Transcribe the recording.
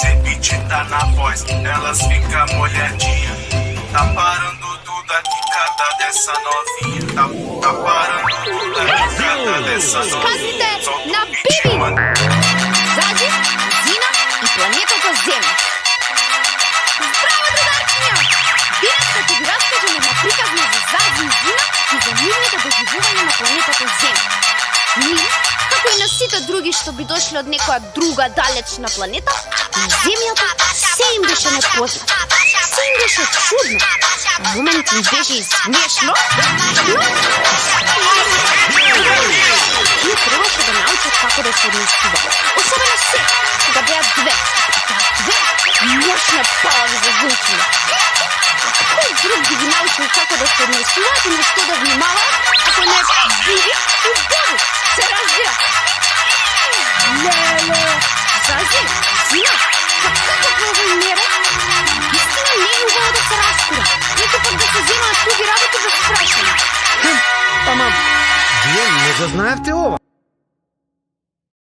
sempre te tá na voz, elas ficam molhadinha. Tá parando tudo aqui, cada dessa novinha. Tá parando tudo aqui, cada dessa novinha. Сказите на Биби, Зази, Зина и планетата Земја. Здраво, другарчиња! Денес ќе ви раскажем една приказна за Зази и Зина и за нивните доживувања на планетата Земја. Ние, како и на сите други што би дошли од некоја друга далечна планета, на Земјата се им беше непознато. Се им беше чудно. На момент им беше и смешно, но ние требаше да научат како да се однесуваат. Особено се, кога беа две. Две мощни палави за звучење. Кој друг би ги научил како да се однесуваат и на што да внимаваат, ако не Биби и Боби? Се разбира. Леле, Зази, Зина, како во овој мере? Истина не е убаво да се раскура, нито пак да се земаат туги работи без прашање. Ама, вие не го знаевте ова?